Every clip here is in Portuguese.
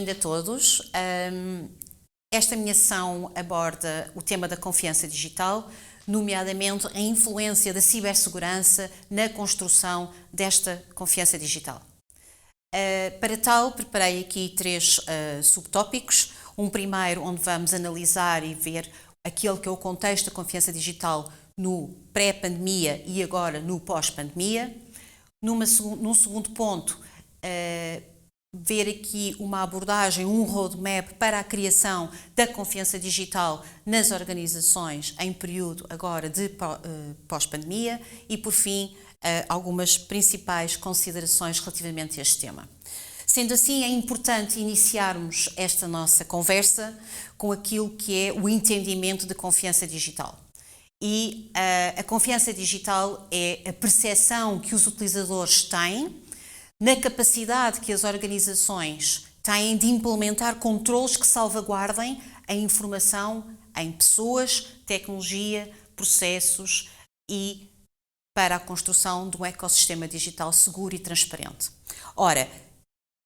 bem-vindo a todos. Esta minha sessão aborda o tema da confiança digital, nomeadamente a influência da cibersegurança na construção desta confiança digital. Para tal, preparei aqui três subtópicos. Um primeiro, onde vamos analisar e ver aquele que é o contexto da confiança digital no pré-pandemia e agora no pós-pandemia. Num segundo ponto, ver aqui uma abordagem, um roadmap para a criação da confiança digital nas organizações em período agora de pós-pandemia e, por fim, algumas principais considerações relativamente a este tema. Sendo assim, é importante iniciarmos esta nossa conversa com aquilo que é o entendimento de confiança digital. E a confiança digital é a percepção que os utilizadores têm na capacidade que as organizações têm de implementar controles que salvaguardem a informação em pessoas, tecnologia, processos e para a construção de um ecossistema digital seguro e transparente. Ora,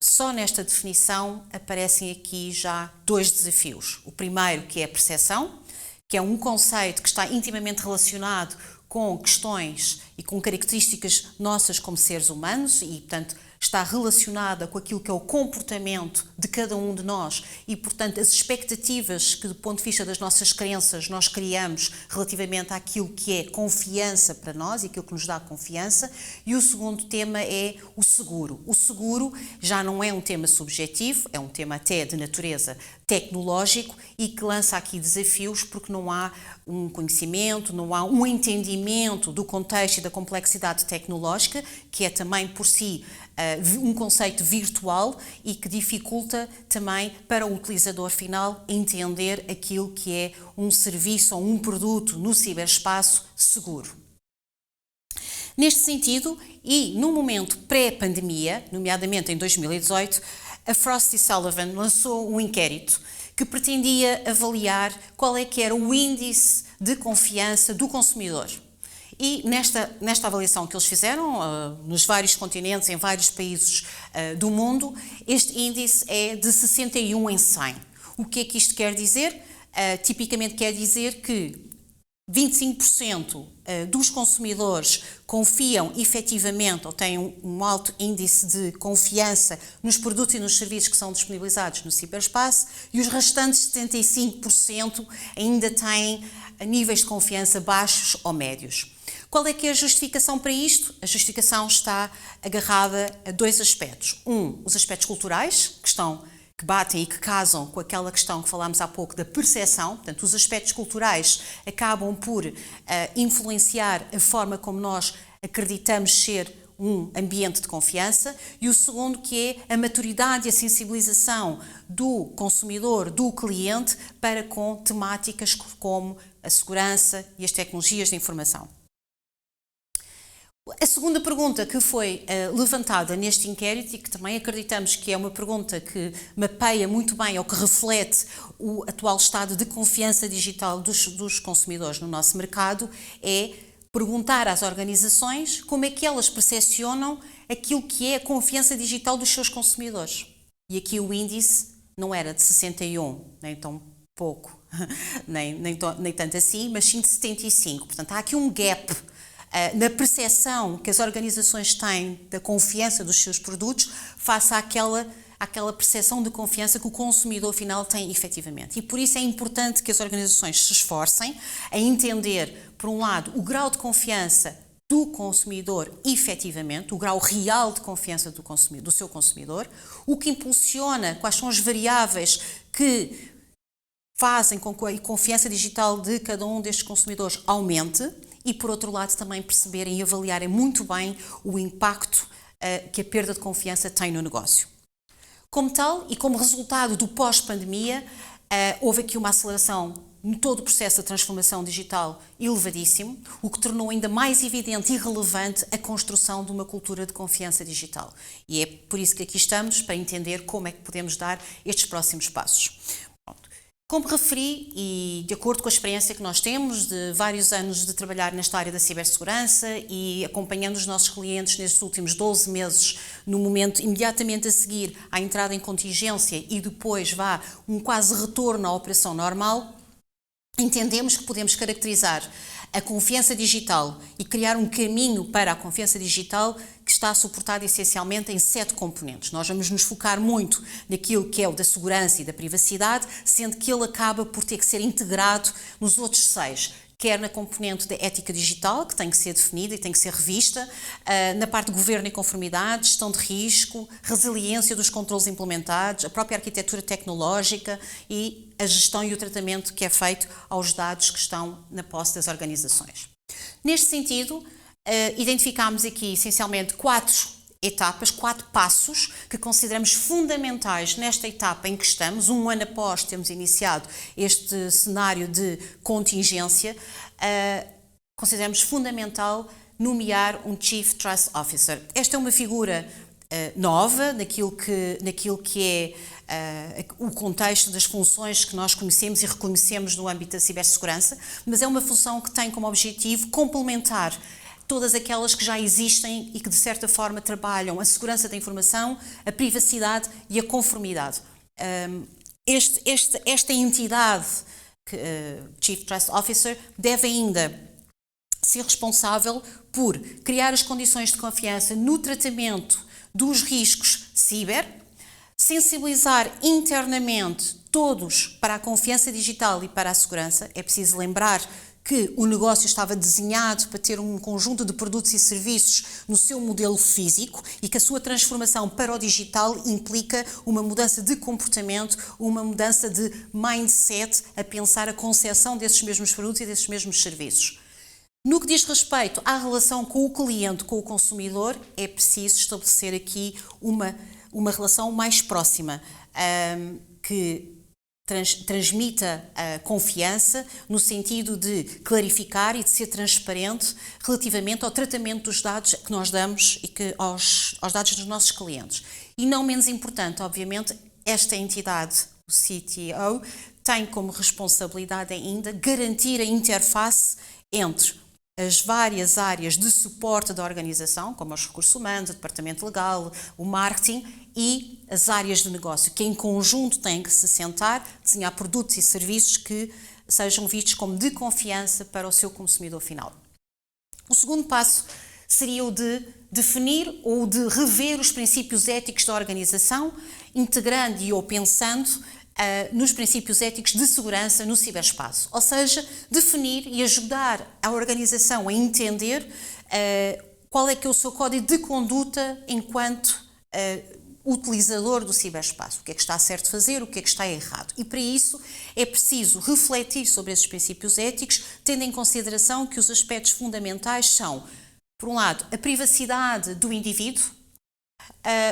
só nesta definição aparecem aqui já dois desafios. O primeiro, que é a percepção, que é um conceito que está intimamente relacionado com questões e com características nossas como seres humanos e, portanto, está relacionada com aquilo que é o comportamento de cada um de nós e, portanto, as expectativas que, do ponto de vista das nossas crenças, nós criamos relativamente àquilo que é confiança para nós e aquilo que nos dá confiança. E o segundo tema é o seguro. O seguro já não é um tema subjetivo, é um tema até de natureza tecnológico e que lança aqui desafios porque não há um conhecimento, não há um entendimento do contexto e da complexidade tecnológica, que é também por si um conceito virtual e que dificulta também para o utilizador final entender aquilo que é um serviço ou um produto no ciberespaço seguro. Neste sentido, e no momento pré-pandemia, nomeadamente em 2018, a Frost & Sullivan lançou um inquérito que pretendia avaliar qual é que era o índice de confiança do consumidor. E nesta avaliação que eles fizeram, nos vários continentes, em vários países do mundo, este índice é de 61 em 100. O que é que isto quer dizer? Tipicamente quer dizer que 25% dos consumidores confiam efetivamente ou têm um alto índice de confiança nos produtos e nos serviços que são disponibilizados no ciberespaço e os restantes 75% ainda têm níveis de confiança baixos ou médios. Qual é que é a justificação para isto? A justificação está agarrada a dois aspectos. Os aspectos culturais, que batem e que casam com aquela questão que falámos há pouco da percepção. Portanto, os aspectos culturais acabam por influenciar a forma como nós acreditamos ser um ambiente de confiança. E o segundo, que é a maturidade e a sensibilização do consumidor, do cliente, para com temáticas como a segurança e as tecnologias de informação. A segunda pergunta que foi levantada neste inquérito e que também acreditamos que é uma pergunta que mapeia muito bem ou que reflete o atual estado de confiança digital dos consumidores no nosso mercado é perguntar às organizações como é que elas percepcionam aquilo que é a confiança digital dos seus consumidores. E aqui o índice não era de 61, nem tão pouco, nem tanto assim, mas sim de 75. Portanto, há aqui um gap na percepção que as organizações têm da confiança dos seus produtos face àquela percepção de confiança que o consumidor final tem efetivamente. E por isso é importante que as organizações se esforcem a entender, por um lado, o grau de confiança do consumidor efetivamente, o grau real de confiança do seu consumidor, o que impulsiona, quais são as variáveis que fazem com que a confiança digital de cada um destes consumidores aumente. E, por outro lado, também perceberem e avaliarem muito bem o impacto que a perda de confiança tem no negócio. Como tal, e como resultado do pós-pandemia, houve aqui uma aceleração no todo o processo de transformação digital elevadíssimo, o que tornou ainda mais evidente e relevante a construção de uma cultura de confiança digital. E é por isso que aqui estamos, para entender como é que podemos dar estes próximos passos. Como referi, e de acordo com a experiência que nós temos de vários anos de trabalhar nesta área da cibersegurança e acompanhando os nossos clientes nestes últimos 12 meses, no momento imediatamente a seguir à entrada em contingência e depois um quase retorno à operação normal, entendemos que podemos caracterizar a confiança digital e criar um caminho para a confiança digital que está suportado essencialmente em 7 componentes. Nós vamos nos focar muito naquilo que é o da segurança e da privacidade, sendo que ele acaba por ter que ser integrado nos outros 6, quer na componente da ética digital, que tem que ser definida e tem que ser revista, na parte de governo e conformidade, gestão de risco, resiliência dos controles implementados, a própria arquitetura tecnológica e a gestão e o tratamento que é feito aos dados que estão na posse das organizações. Neste sentido, identificámos aqui essencialmente 4 etapas, 4 passos que consideramos fundamentais nesta etapa em que estamos, um ano após termos iniciado este cenário de contingência, consideramos fundamental nomear um Chief Trust Officer. Esta é uma figura nova naquilo que é o contexto das funções que nós conhecemos e reconhecemos no âmbito da cibersegurança, mas é uma função que tem como objetivo complementar todas aquelas que já existem e que de certa forma trabalham a segurança da informação, a privacidade e a conformidade. Esta entidade, Chief Trust Officer, deve ainda ser responsável por criar as condições de confiança no tratamento dos riscos ciber, sensibilizar internamente todos para a confiança digital e para a segurança. É preciso lembrar que o negócio estava desenhado para ter um conjunto de produtos e serviços no seu modelo físico e que a sua transformação para o digital implica uma mudança de comportamento, uma mudança de mindset a pensar a concepção desses mesmos produtos e desses mesmos serviços. No que diz respeito à relação com o cliente, com o consumidor, é preciso estabelecer aqui uma relação mais próxima, que transmita a confiança no sentido de clarificar e de ser transparente relativamente ao tratamento dos dados que nós damos e aos dados dos nossos clientes. E não menos importante, obviamente, esta entidade, o CTO, tem como responsabilidade ainda garantir a interface entre as várias áreas de suporte da organização, como os recursos humanos, o departamento legal, o marketing e as áreas de negócio, que em conjunto têm que se sentar, desenhar produtos e serviços que sejam vistos como de confiança para o seu consumidor final. O segundo passo seria o de definir ou de rever os princípios éticos da organização, integrando ou pensando nos princípios éticos de segurança no ciberespaço, ou seja, definir e ajudar a organização a entender qual é que é o seu código de conduta enquanto utilizador do ciberespaço, o que é que está certo fazer, o que é que está errado. E para isso é preciso refletir sobre esses princípios éticos, tendo em consideração que os aspectos fundamentais são, por um lado, a privacidade do indivíduo,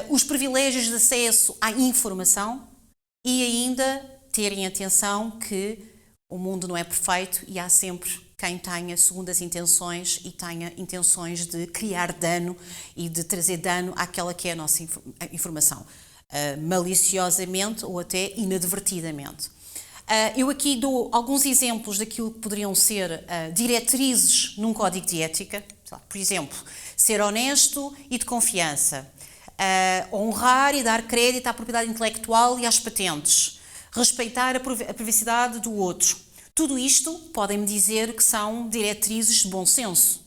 os privilégios de acesso à informação, e ainda terem atenção que o mundo não é perfeito e há sempre quem tenha segundas intenções e tenha intenções de criar dano e de trazer dano àquela que é a nossa informação, maliciosamente ou até inadvertidamente. Eu aqui dou alguns exemplos daquilo que poderiam ser diretrizes num código de ética. Por exemplo, ser honesto e de confiança. Honrar e dar crédito à propriedade intelectual e às patentes, respeitar a privacidade do outro. Tudo isto podem-me dizer que são diretrizes de bom senso.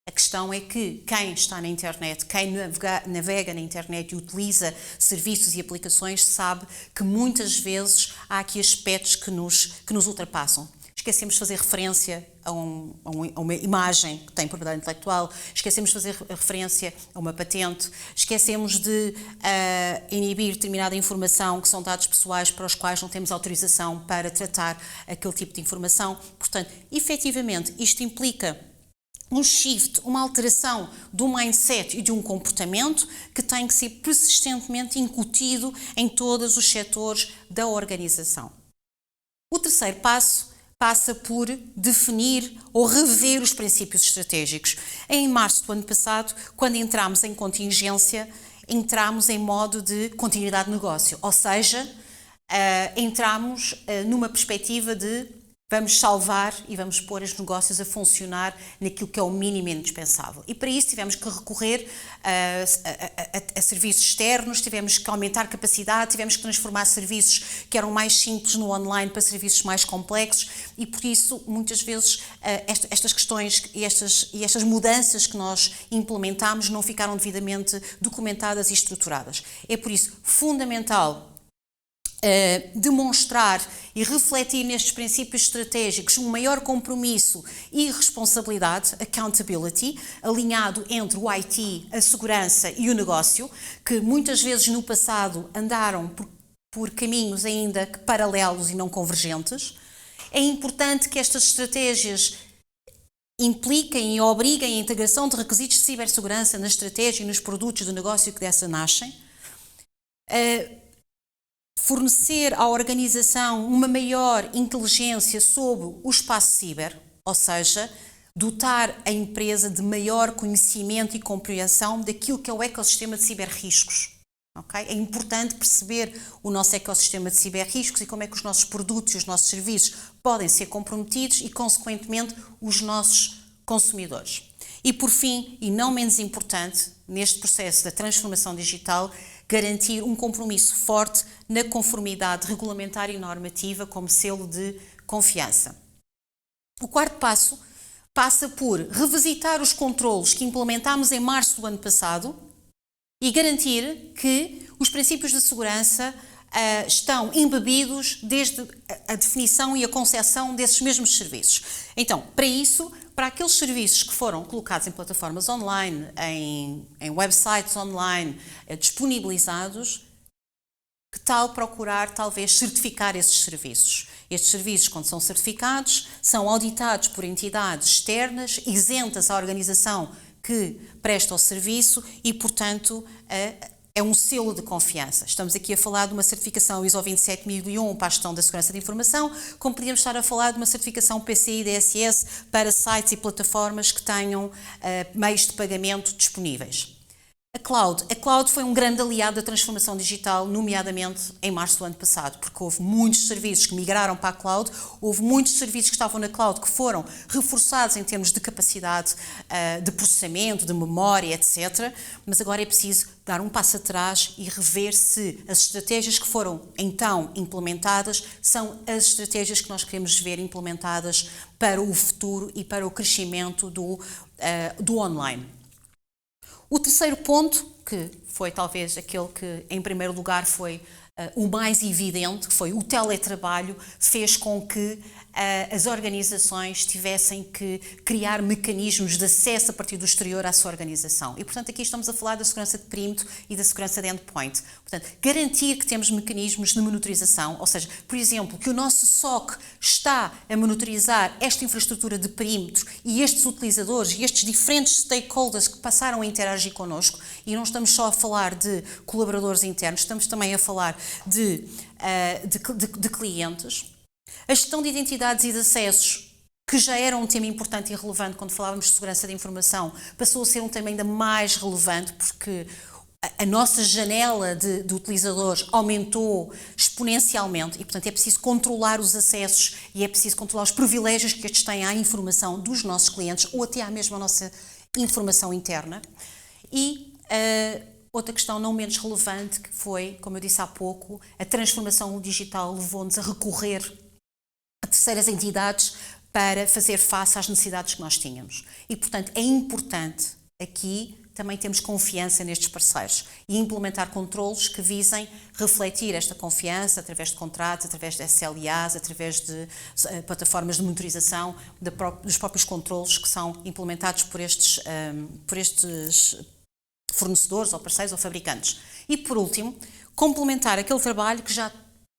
A questão é que quem está na internet, quem navega na internet e utiliza serviços e aplicações sabe que muitas vezes há aqui aspectos que nos ultrapassam. Esquecemos de fazer referência a uma imagem que tem propriedade intelectual, esquecemos de fazer referência a uma patente, esquecemos de inibir determinada informação que são dados pessoais para os quais não temos autorização para tratar aquele tipo de informação. Portanto, efetivamente, isto implica um shift, uma alteração do mindset e de um comportamento que tem que ser persistentemente incutido em todos os setores da organização. O terceiro passo passa por definir ou rever os princípios estratégicos. Em março do ano passado, quando entramos em contingência, entramos em modo de continuidade de negócio, ou seja, entramos numa perspectiva de vamos salvar e vamos pôr os negócios a funcionar naquilo que é o mínimo indispensável. E para isso tivemos que recorrer a serviços externos, tivemos que aumentar capacidade, tivemos que transformar serviços que eram mais simples no online para serviços mais complexos e por isso muitas vezes estas questões e estas mudanças que nós implementámos não ficaram devidamente documentadas e estruturadas. É por isso fundamental demonstrar e refletir nestes princípios estratégicos um maior compromisso e responsabilidade, accountability, alinhado entre o IT, a segurança e o negócio, que muitas vezes no passado andaram por caminhos ainda paralelos e não convergentes. É importante que estas estratégias impliquem e obriguem a integração de requisitos de cibersegurança na estratégia e nos produtos do negócio que dessa nascem. Fornecer à organização uma maior inteligência sobre o espaço ciber, ou seja, dotar a empresa de maior conhecimento e compreensão daquilo que é o ecossistema de ciberriscos. Okay? É importante perceber o nosso ecossistema de ciberriscos e como é que os nossos produtos e os nossos serviços podem ser comprometidos e, consequentemente, os nossos consumidores. E, por fim, e não menos importante, neste processo da transformação digital, garantir um compromisso forte na conformidade regulamentar e normativa como selo de confiança. O quarto passo passa por revisitar os controlos que implementámos em março do ano passado e garantir que os princípios de segurança estão embebidos desde a definição e a concepção desses mesmos serviços. Então, para isso, para aqueles serviços que foram colocados em plataformas online, em websites online, disponibilizados, que tal procurar, talvez, certificar esses serviços? Estes serviços, quando são certificados, são auditados por entidades externas, isentas à organização que presta o serviço e, portanto, é um selo de confiança. Estamos aqui a falar de uma certificação ISO 27001 para a gestão da segurança da informação, como podíamos estar a falar de uma certificação PCI DSS para sites e plataformas que tenham meios de pagamento disponíveis. A cloud foi um grande aliado da transformação digital, nomeadamente em março do ano passado, porque houve muitos serviços que migraram para a cloud, houve muitos serviços que estavam na cloud que foram reforçados em termos de capacidade de processamento, de memória, etc. Mas agora é preciso dar um passo atrás e rever se as estratégias que foram então implementadas são as estratégias que nós queremos ver implementadas para o futuro e para o crescimento do online. O terceiro ponto, que foi talvez aquele que em primeiro lugar foi o mais evidente, que foi o teletrabalho, fez com que as organizações tivessem que criar mecanismos de acesso a partir do exterior à sua organização. E, portanto, aqui estamos a falar da segurança de perímetro e da segurança de endpoint. Portanto, garantir que temos mecanismos de monitorização, ou seja, por exemplo, que o nosso SOC está a monitorizar esta infraestrutura de perímetro e estes utilizadores e estes diferentes stakeholders que passaram a interagir connosco, e não estamos só a falar de colaboradores internos, estamos também a falar de clientes. A gestão de identidades e de acessos, que já era um tema importante e relevante quando falávamos de segurança da informação, passou a ser um tema ainda mais relevante porque a nossa janela de utilizadores aumentou exponencialmente e, portanto, é preciso controlar os acessos e é preciso controlar os privilégios que estes têm à informação dos nossos clientes ou até à mesma nossa informação interna. E outra questão não menos relevante, que foi, como eu disse há pouco, a transformação digital levou-nos a recorrer a terceiras entidades para fazer face às necessidades que nós tínhamos. E, portanto, é importante aqui também termos confiança nestes parceiros e implementar controlos que visem refletir esta confiança através de contratos, através de SLAs, através de plataformas de monitorização, dos próprios controlos que são implementados por estes fornecedores ou parceiros ou fabricantes. E, por último, complementar aquele trabalho que já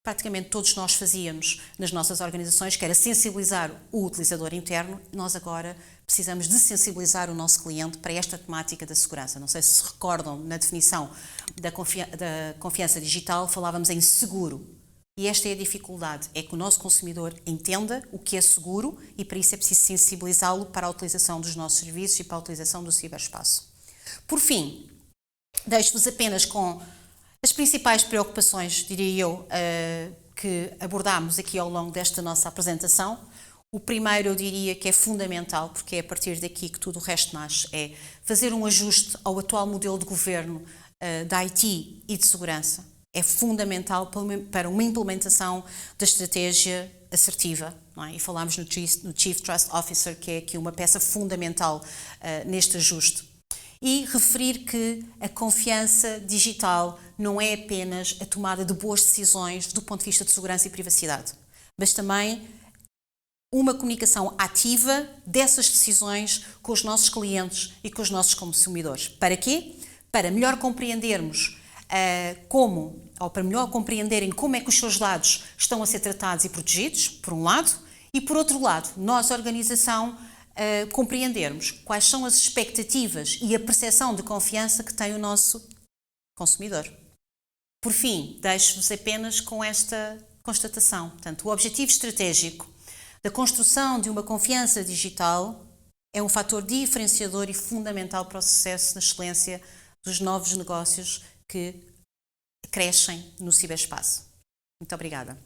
praticamente todos nós fazíamos nas nossas organizações, que era sensibilizar o utilizador interno. Nós agora precisamos de sensibilizar o nosso cliente para esta temática da segurança. Não sei se se recordam, na definição da confiança digital, falávamos em seguro. E esta é a dificuldade, é que o nosso consumidor entenda o que é seguro e para isso é preciso sensibilizá-lo para a utilização dos nossos serviços e para a utilização do ciberespaço. Por fim, deixo-vos apenas com as principais preocupações, diria eu, que abordámos aqui ao longo desta nossa apresentação. O primeiro eu diria que é fundamental, porque é a partir daqui que tudo o resto nasce, é fazer um ajuste ao atual modelo de governo da IT e de segurança. É fundamental para uma implementação da estratégia assertiva, não é? E falámos no Chief Trust Officer, que é aqui uma peça fundamental neste ajuste. E referir que a confiança digital não é apenas a tomada de boas decisões do ponto de vista de segurança e privacidade, mas também uma comunicação ativa dessas decisões com os nossos clientes e com os nossos consumidores. Para quê? Para melhor compreendermos para melhor compreenderem como é que os seus dados estão a ser tratados e protegidos, por um lado, e por outro lado, nós, a organização, compreendermos quais são as expectativas e a percepção de confiança que tem o nosso consumidor. Por fim, deixo-vos apenas com esta constatação. Portanto, o objetivo estratégico da construção de uma confiança digital é um fator diferenciador e fundamental para o sucesso na excelência dos novos negócios que crescem no ciberespaço. Muito obrigada.